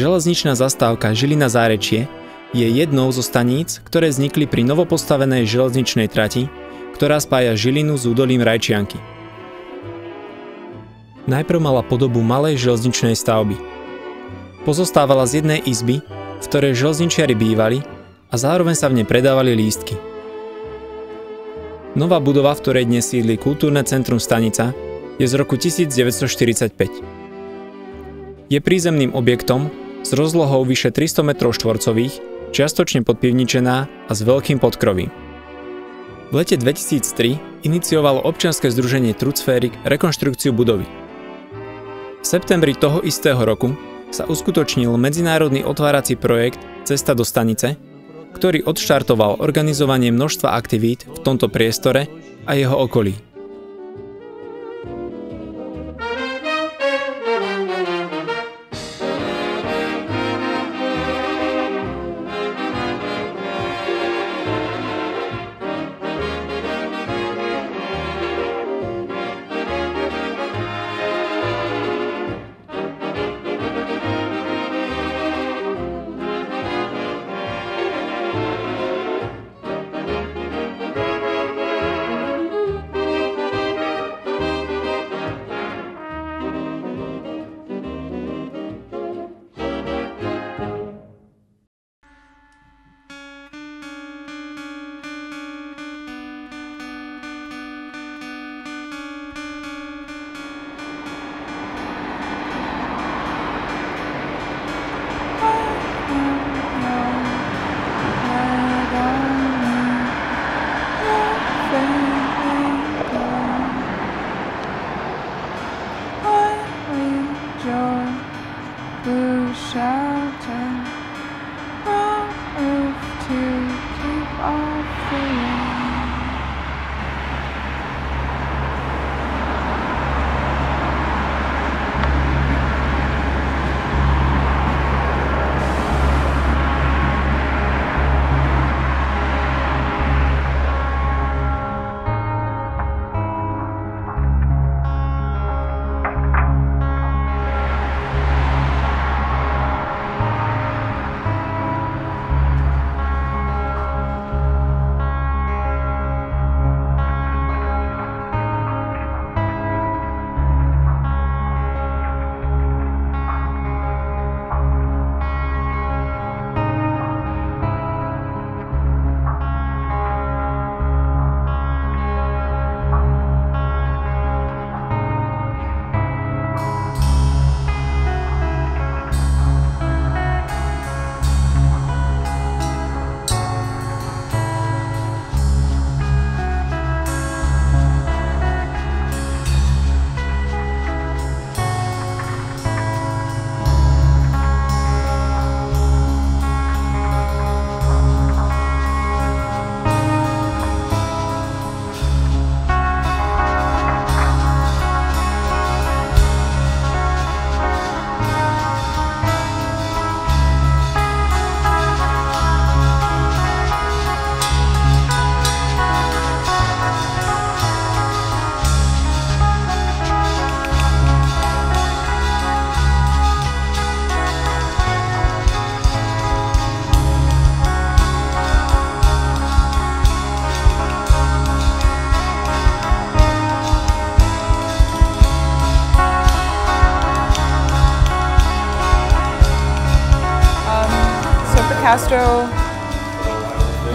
Železničná zastávka Žilina-Zárečie je jednou zo staníc, ktoré vznikli pri novopostavenej železničnej trati, ktorá spája Žilinu s údolím Rajčianky. Najprv mala podobu malej železničnej stavby. Pozostávala z jednej izby, v ktorej železničiari bývali a zároveň sa v nej predávali lístky. Nová budova, v ktorej dnes sídli Kultúrne centrum Stanica, je z roku 1945. Je prízemným objektom s rozlohou vyše 300 m2, čiastočne podpivničená a s veľkým podkrovím. V lete 2003 iniciovalo občianske združenie Trudsférik rekonštrukciu budovy. V septembri toho istého roku sa uskutočnil medzinárodný otvárací projekt Cesta do stanice, ktorý odštartoval organizovanie množstva aktivít v tomto priestore a jeho okolí.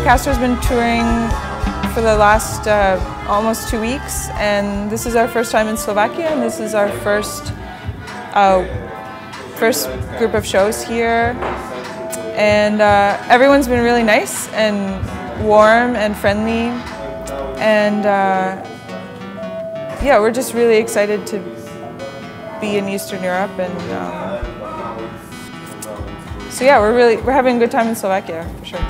Castro's been touring for the last almost 2 weeks, and this is our first time in Slovakia, and this is our first group of shows here. And everyone's been really nice and warm and friendly, and yeah, we're just really excited to be in Eastern Europe, and so yeah, we're having a good time in Slovakia for sure.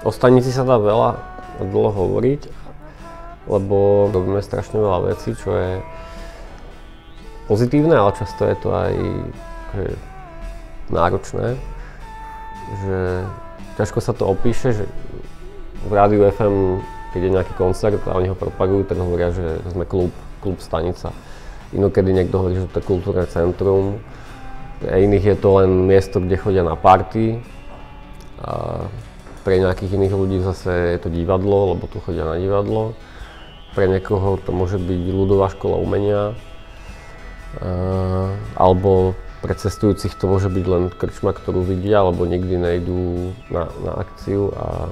O stanici sa dá veľa a dlho hovoriť, lebo robíme strašne veľa vecí, čo je pozitívne, ale často je to aj náročné. Že ťažko sa to opíše, že v rádiu FM, keď je nejaký koncert a oni ho propagujú, tak hovoria, že sme klub Stanica. Inokedy niekto hovorí, že to je kultúrne centrum. Pre iných je to len miesto, kde chodia na party. A pre nejakých iných ľudí zase je to divadlo, lebo tu chodia na divadlo. Pre niekoho to môže byť ľudová škola umenia. Alebo pre cestujúcich to môže byť len krčma, ktorú vidia, alebo nikdy nejdú na akciu a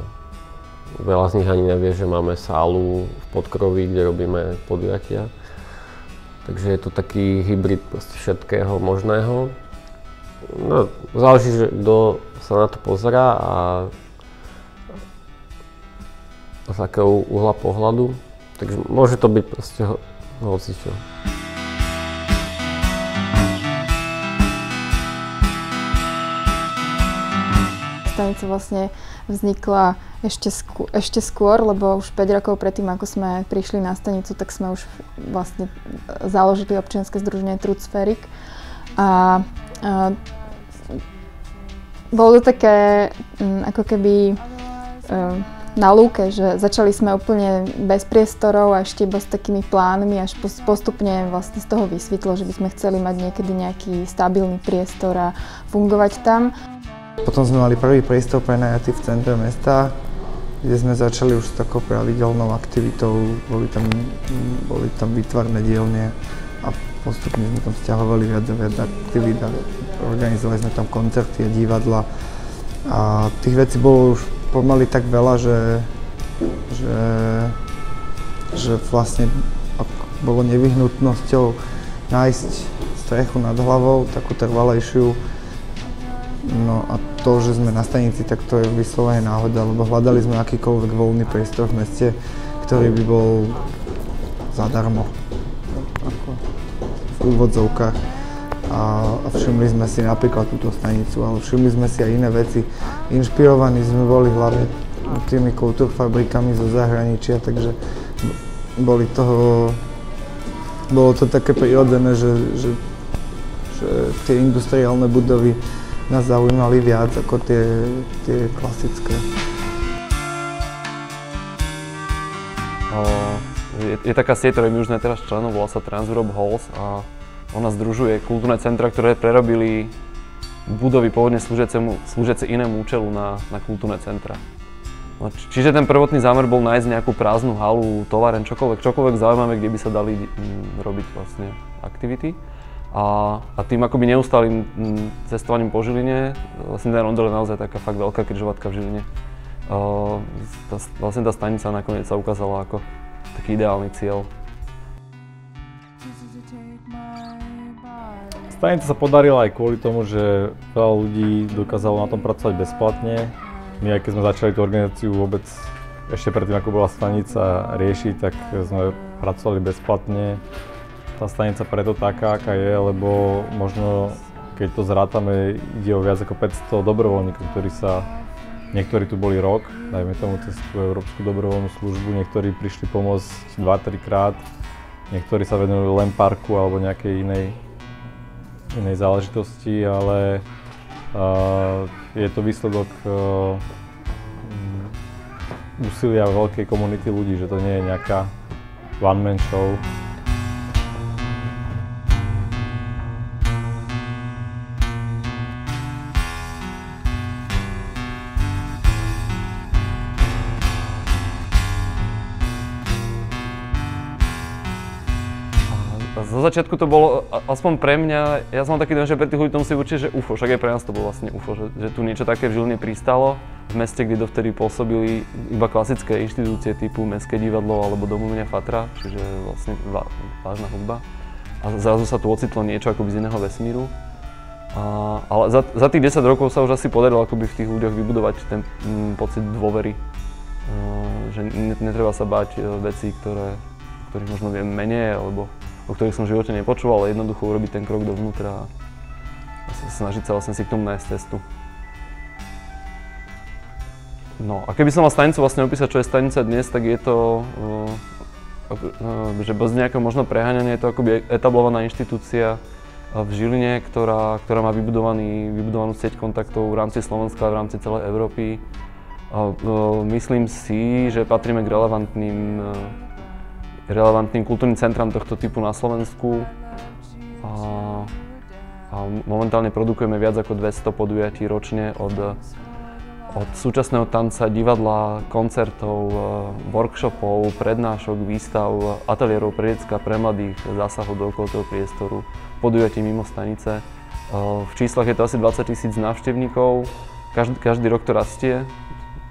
veľa z nich ani nevie, že máme sálu v Podkroví, kde robíme podujatia. Takže je to taký hybrid všetkého možného. No, záleží, že kto sa na to pozerá a z akého uhla pohľadu. Takže môže to byť proste hocičo. Stanica vlastne vznikla ešte skôr, lebo už 5 rokov predtým, ako sme prišli na stanicu, tak sme už vlastne založili občianske združenie Truthspheric. A bolo to také ako keby na lúke, že začali sme úplne bez priestorov a ešte iba s takými plánmi, až postupne vlastne z toho vysvetlo, že by sme chceli mať niekedy nejaký stabilný priestor a fungovať tam. Potom sme mali prvý priestor prenajatý v centre mesta, kde sme začali už s takou pravidelnou aktivitou. Boli tam výtvarné dielne a postupne sme tam sťahovali viac a viac aktivít a organizovali sme tam koncerty a divadla. A tých vecí bolo už pomaly tak veľa, že vlastne bolo nevyhnutnosťou nájsť strechu nad hlavou, takú trvalejšiu. No a to, že sme na stanici, tak to je vyslovene náhoda, lebo hľadali sme akýkoľvek voľný priestor v meste, ktorý by bol zadarmo, ako v úvodzovkách. A všimli sme si napríklad túto stanicu, ale všimli sme si aj iné veci. Inšpirovaní sme boli hlavne tými kultúrfabrikami zo zahraničia, takže bolo to také prirodzené, že tie industriálne budovy nás zaujímali viac ako tie klasické. Je taká sieť, ktorej my už sme teraz členom, volá sa Trans-Europe Halls a ona združuje kultúrne centra, ktoré prerobili budovy pôvodne slúžiace inému účelu na kultúrne centra. No, čiže ten prvotný zámer bol nájsť nejakú prázdnu halu, továren, čokoľvek zaujímavé, kde by sa dali robiť vlastne aktivity. A tým akoby neustálým cestovaním po Žiline, vlastne ten rondel je naozaj taká fakt veľká križovatka v Žiline. Vlastne tá stanica nakoniec sa ukázala ako taký ideálny cieľ. Stanica sa podarila aj kvôli tomu, že veľa ľudí dokázalo na tom pracovať bezplatne. My, aj keď sme začali tú organizáciu vôbec ešte predtým, ako bola stanica riešiť, tak sme pracovali bezplatne. Tá stanica preto taká, aká je, lebo možno, keď to zrátame, ide o viac ako 500 dobrovoľníkov, niektorí tu boli rok, dajme tomu cez tú Európsku dobrovoľnú službu, niektorí prišli pomôcť 2-3 krát, niektorí sa venujú len parku alebo nejakej inej záležitosti, ale je to výsledok úsilia veľkej komunity ľudí, že to nie je nejaká one-man show. Zo začiatku to bolo, aspoň pre mňa, ja som mal taký dojem, že pre tých ľudí to musí určite, že UFO, však aj pre nás to bolo vlastne UFO, že tu niečo také v Žiline pristalo, v meste, kde dovtedy pôsobili iba klasické inštitúcie typu Mestské divadlo alebo Dom umenia Fatra, čiže vlastne vážna hudba. A zrazu sa tu ocitlo niečo akoby z iného vesmíru. Ale za tých 10 rokov sa už asi podarilo akoby v tých ľuďoch vybudovať ten pocit dôvery, že netreba sa báť vecí, ktorých možno viem menej, alebo o ktorých som v živote nepočúval, ale jednoducho urobiť ten krok dovnútra a snažiť sa vlastne si k tomu nájsť cestu. No a keby som mal stanicu vlastne opísať, čo je stanica dnes, tak je to, že bez nejakého možno preháňania je to akoby etablovaná inštitúcia v Žiline, ktorá má vybudovanú sieť kontaktov v rámci Slovenska a v rámci celej Európy. Myslím si, že patríme k relevantným kultúrnym centram tohto typu na Slovensku. A momentálne produkujeme viac ako 200 podujatí ročne od súčasného tanca, divadla, koncertov, workshopov, prednášok, výstav, ateliérov pre decká, pre mladých, zásahov do okolitého priestoru, podujatí mimo stanice. V číslach je to asi 20 000 návštevníkov, každý rok to rastie,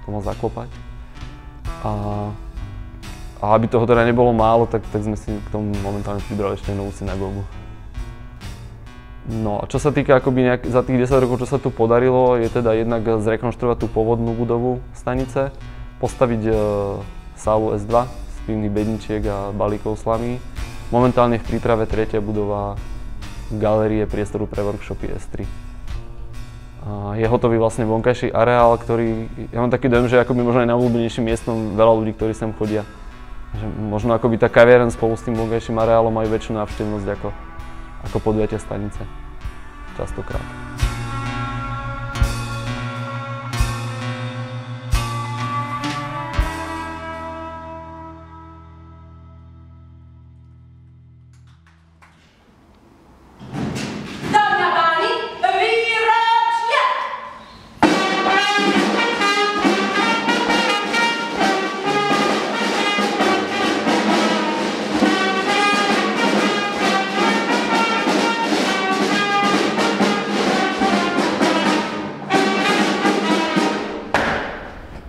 to má zaklopať. A aby toho teda nebolo málo, tak sme si k tomu momentálne pribrali ešte novú synagógu. No a čo sa týka akoby za tých 10 rokov, čo sa tu podarilo, je teda jednak zrekonštruovať tú pôvodnú budovu stanice, postaviť sálu S2 z pivných bedničiek a balíkov slamy. Momentálne v príprave tretia budova galérie priestoru pre workshopy S3. A je hotový vlastne vonkajší areál, ktorý, ja mám taký dojem, že je akoby možno aj najobľúbenejším miestom veľa ľudí, ktorí sem chodia. Že možno akoby tá kaviareň spolu s tým vonkajším areálom majú väčšiu návštevnosť ako podujatia stanice. Častokrát. Dámy a páni, výročie!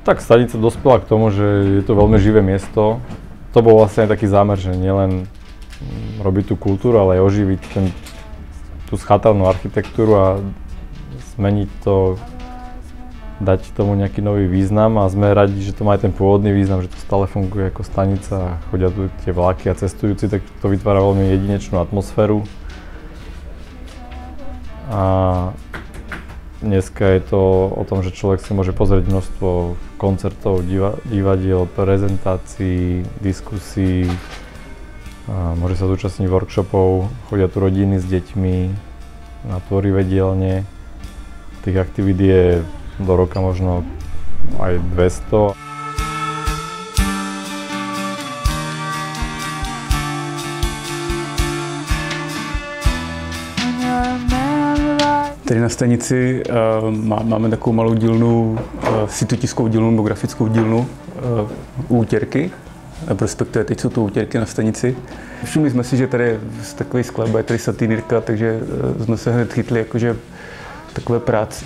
Tak stanica dospela k tomu, že je to veľmi živé miesto. To bol vlastne aj taký zámer, že nielen robiť tú kultúru, ale aj oživiť tú schatavnú architektúru a zmeniť to, dať tomu nejaký nový význam a sme radi, že to má aj ten pôvodný význam, že to stále funguje ako stanica a chodia tu tie vlaky a cestujúci, tak to vytvára veľmi jedinečnú atmosféru. A dneska je to o tom, že človek si môže pozrieť množstvo koncertov, divadiel, prezentácií, diskusí, môže sa zúčastniť workshopov, chodia tu rodiny s deťmi na tvorivé dielne. Tých aktivít je do roka možno aj 200. Tady na stanici máme takovou malou dílnu, sitotiskovou dílnu nebo grafickou dílnu útěrky. Na prospektu teď jsou to útěrky na stanici. Všimli jsme si, že tady je takový sklep, je tady satýrka, takže jsme se hned chytli jakože takové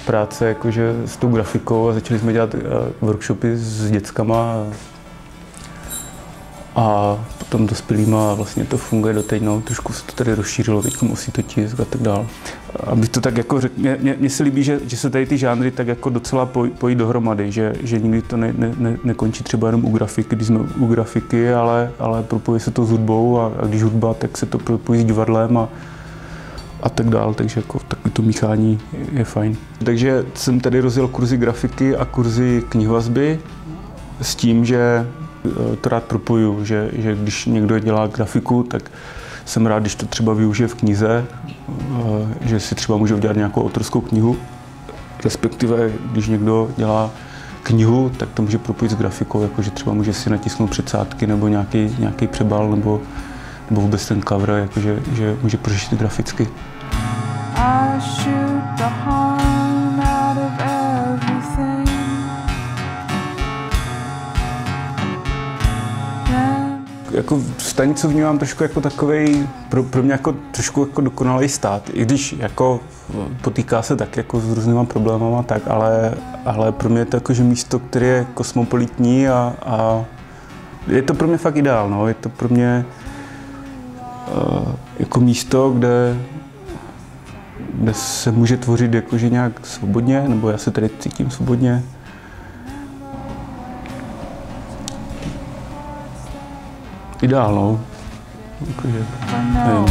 práce jakože s tou grafikou a začali jsme dělat workshopy s dětskama a potom dospělýma vlastně to funguje doteď, no, trošku se to tady rozšířilo, teď musí to tisk a tak dále. Abych to tak jako řekl, mně se líbí, že se tady ty žánry tak jako docela pojí dohromady, že nikdy to nekončí třeba jenom u grafiky, když jsme u grafiky, ale propojí se to s hudbou a když hudba, tak se to propojí s divadlem a tak dále, takže jako takový to míchání je fajn. Takže jsem tady rozjel kurzy grafiky a kurzy knihvazby s tím, že to rád propojuju, že když někdo dělá grafiku, tak jsem rád, když to třeba využije v knize, že si třeba může udělat nějakou autorskou knihu, respektive když někdo dělá knihu, tak to může propojit s grafikou, jakože třeba může si natisknout předsádky nebo nějaký přebal nebo vůbec ten cover, jakože že může prořešit graficky. Jako stanicu vnímám trošku jako takovej, pro mě jako trošku jako dokonalý stát, i když jako potýká se tak jako s různýma problémama tak, ale pro mě je to jakože místo, které je kosmopolitní a je to pro mě fakt ideál, no. Je to pro mě jako místo, kde se může tvořit jakože nějak svobodně, nebo já se tady cítím svobodně. Ideál, no. Jakože, nevím.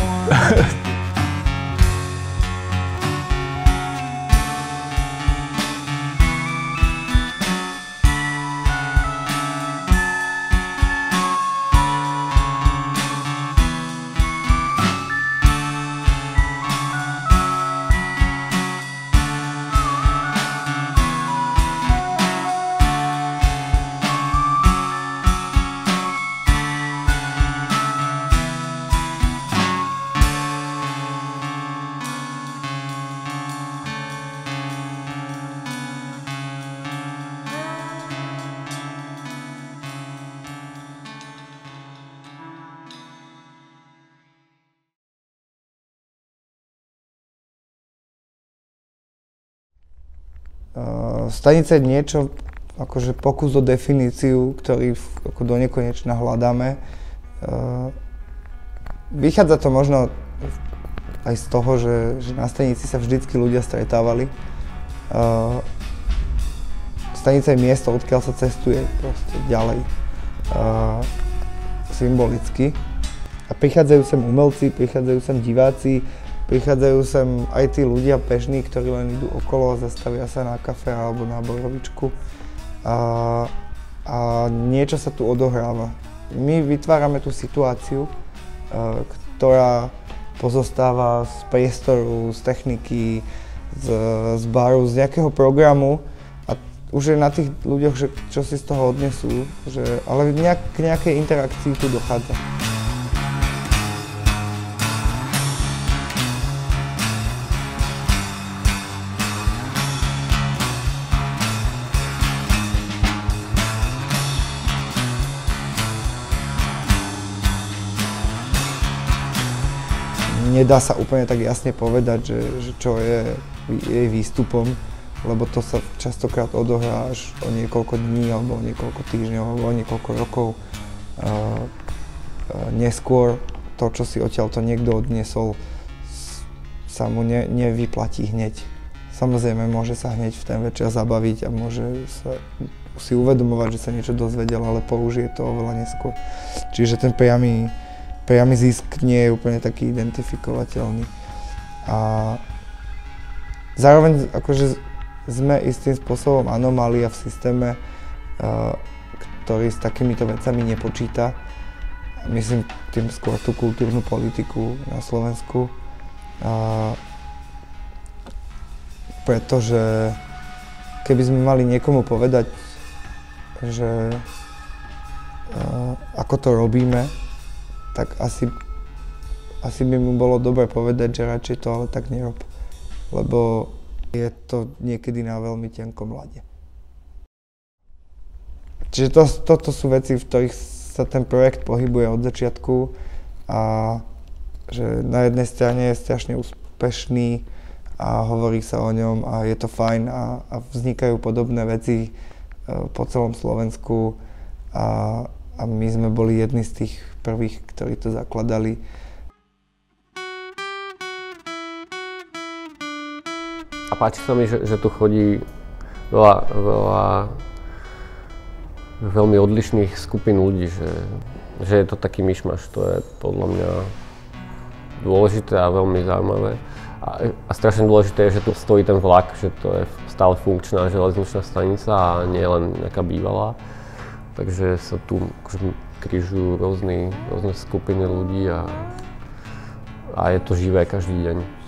Stanica je niečo, akože pokus o definíciu, ktorý ako do nekonečna hľadáme. Vychádza to možno aj z toho, že na stanici sa vždycky ľudia stretávali. Stanica je miesto, odkiaľ sa cestuje proste ďalej, symbolicky. A prichádzajú sem umelci, prichádzajú sem diváci, prichádzajú sem aj tí ľudia bežní, ktorí len idú okolo, zastavia sa na kafe alebo na borovičku. A niečo sa tu odohráva. My vytvárame tú situáciu, ktorá pozostáva z priestoru, z techniky, z baru, z nejakého programu. A už je na tých ľuďoch, že čo si z toho odnesú, ale k nejakej interakcii tu dochádza. Nedá sa úplne tak jasne povedať, že čo je jej výstupom, lebo to sa častokrát odohrá až o niekoľko dní, alebo o niekoľko týždňov, alebo o niekoľko rokov neskôr. To, čo si odtiaľto niekto odniesol, sa mu nevyplatí hneď. Samozrejme, môže sa hneď v ten večer zabaviť a môže si uvedomovať, že sa niečo dozvedel, ale použije to oveľa neskôr. Čiže ten priamy zisk nie je úplne taký identifikovateľný. A zároveň akože sme istým spôsobom anomália v systéme, ktorý s takýmito vecami nepočíta. Myslím tým skôr tú kultúrnu politiku na Slovensku. Pretože keby sme mali niekomu povedať, že ako to robíme, tak asi by mu bolo dobre povedať, že radšej to ale tak nerob. Lebo je to niekedy na veľmi tenkom ľade. Čiže toto sú veci, v ktorých sa ten projekt pohybuje od začiatku a že na jednej strane je strašne úspešný a hovorí sa o ňom a je to fajn a vznikajú podobné veci po celom Slovensku a my sme boli jedni z tých prvých, ktorí to zakladali. A páči sa mi, že tu chodí veľa veľmi odlišných skupín ľudí, že je to taký myšmaš. To je podľa mňa dôležité a veľmi zaujímavé. A strašne dôležité je, že tu stojí ten vlak, že to je stále funkčná železničná stanica a nie len nejaká bývalá. Takže sa tu križujú rôzne skupiny ľudí a je to živé každý deň.